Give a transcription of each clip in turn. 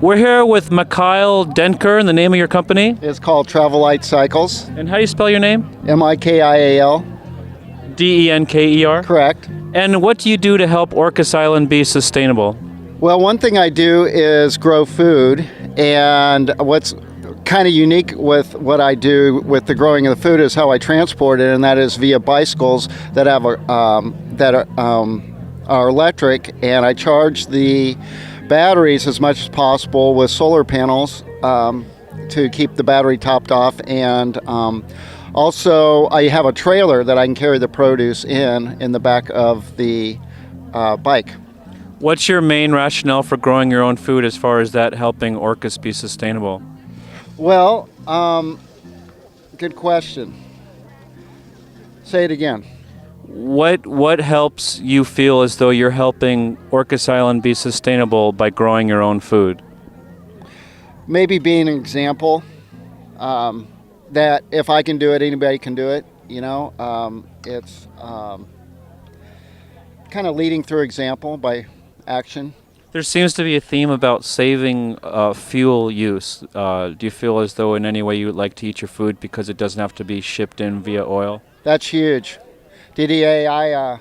We're here with Mikial Denker, and the name of your company. It's called Travel Light Cycles. And how do you spell your name? Mikial. Denker. Correct. And what do you do to help Orcas Island be sustainable? Well, one thing I do is grow food, and what's kind of unique with what I do with the growing of the food is how I transport it, and that is via bicycles that have are electric, and I charge the batteries as much as possible with solar panels to keep the battery topped off, and also I have a trailer that I can carry the produce in the back of the bike. What's your main rationale for growing your own food as far as that helping Orcas be sustainable? Well, good question. Say it again. What helps you feel as though you're helping Orcas Island be sustainable by growing your own food? Maybe being an example that if I can do it, anybody can do it. You know, it's kind of leading through example by action. There seems to be a theme about saving fuel use. Do you feel as though in any way you would like to eat your food because it doesn't have to be shipped in via oil? That's huge. Didier, I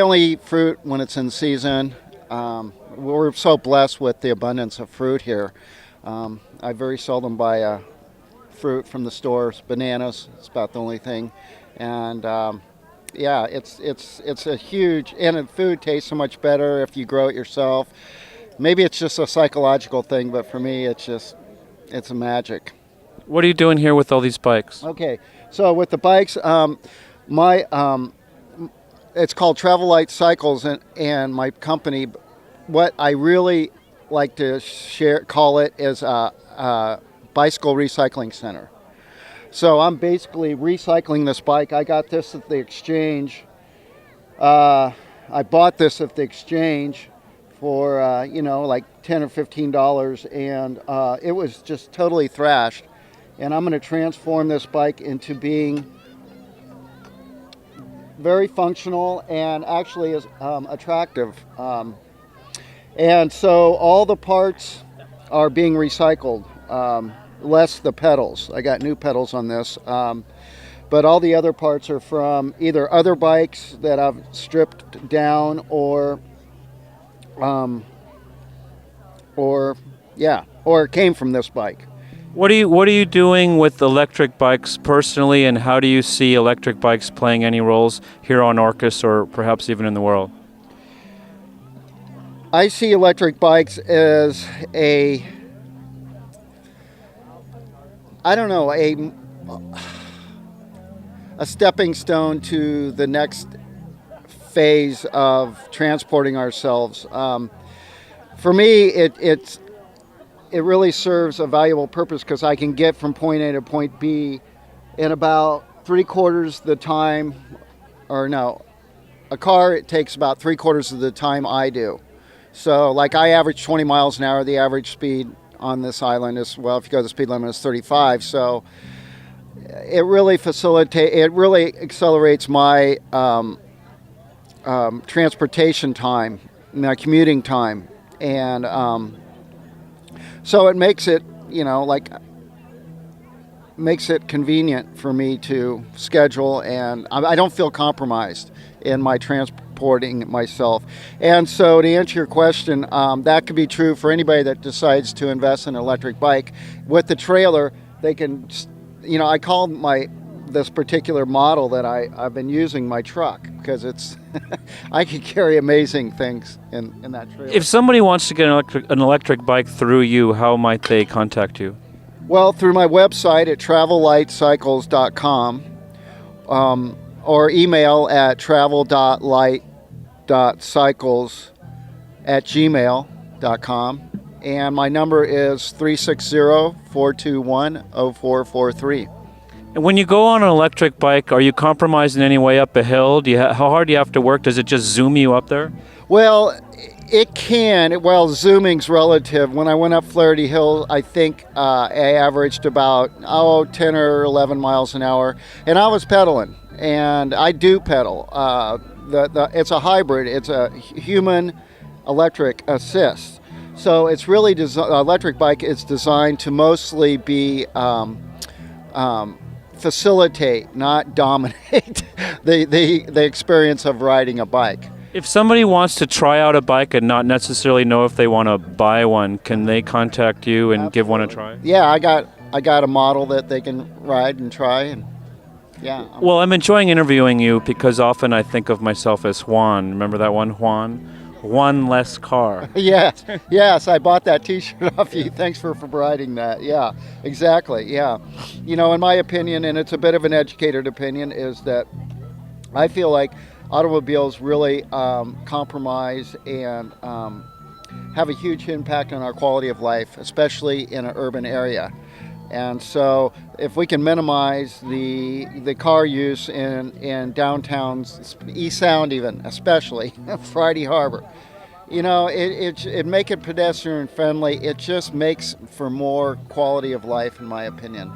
only eat fruit when it's in season. We're so blessed with the abundance of fruit here. I very seldom buy fruit from the stores. Bananas, it's about the only thing. And yeah, it's a huge, and food tastes so much better if you grow it yourself. Maybe it's just a psychological thing, but for me, it's a magic. What are you doing here with all these bikes? Okay, so with the bikes, it's called Travel Light Cycles, and my company, what I really like to call it is a bicycle recycling center. So I'm basically recycling this bike. I got this at the exchange. I bought this at the exchange for like $10 or $15, and it was just totally thrashed. And I'm going to transform this bike into being very functional and actually is attractive. And so all the parts are being recycled, less the pedals. I got new pedals on this, but all the other parts are from either other bikes that I've stripped down or it came from this bike. What are you doing with electric bikes personally, and how do you see electric bikes playing any roles here on Orcas or perhaps even in the world? I see electric bikes as a stepping stone to the next phase of transporting ourselves. For me, it really serves a valuable purpose because I can get from point A to point B in about 3/4 the time, a car, it takes about 3/4 of the time I do. So like I average 20 miles an hour. The average speed on this island is, well, if you go to the speed limit, it's 35. So it really accelerates my transportation time, my commuting time. And so it makes it, makes it convenient for me to schedule, and I don't feel compromised in my transporting myself. And so to answer your question, that could be true for anybody that decides to invest in an electric bike. With the trailer, they can, I call this particular model that I've been using my truck because it's I can carry amazing things in that trailer. If somebody wants to get an electric bike through you, how might they contact you? Well, through my website at travellightcycles.com, or email at travel.light.cycles@gmail.com. And my number is 360-421-0443. And when you go on an electric bike, are you compromised in any way up a hill? How hard do you have to work? Does it just zoom you up there? Well, it can. Well, zooming's relative. When I went up Flaherty Hill, I think I averaged about 10 or 11 miles an hour, and I was pedaling. And I do pedal. It's a hybrid. It's a human electric assist. So it's really electric bike is designed to mostly be facilitate, not dominate the experience of riding a bike. If somebody wants to try out a bike and not necessarily know if they want to buy one, can they contact you and give one a try? Yeah, I got a model that they can ride and try, and yeah. Well, I'm enjoying interviewing you because often I think of myself as Juan. Remember that one, Juan? One less car. Yes, I bought that T-shirt off you. Thanks for providing that. Yeah, exactly. Yeah, in my opinion, and it's a bit of an educated opinion, is that I feel like automobiles really compromise and have a huge impact on our quality of life, especially in an urban area. And so if we can minimize the car use in downtowns, East Sound even, especially, Friday Harbor, it make it pedestrian friendly. It just makes for more quality of life, in my opinion.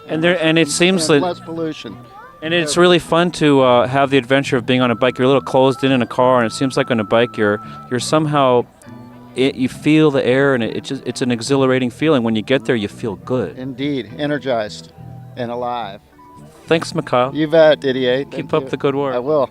And it seems and that less pollution. And it's really fun to have the adventure of being on a bike. You're a little closed in a car, and it seems like on a bike you're somehow you feel the air, and it's an exhilarating feeling. When you get there, you feel good. Indeed, energized and alive. Thanks, Mikial. You bet, Didier. Keep up the good work. I will.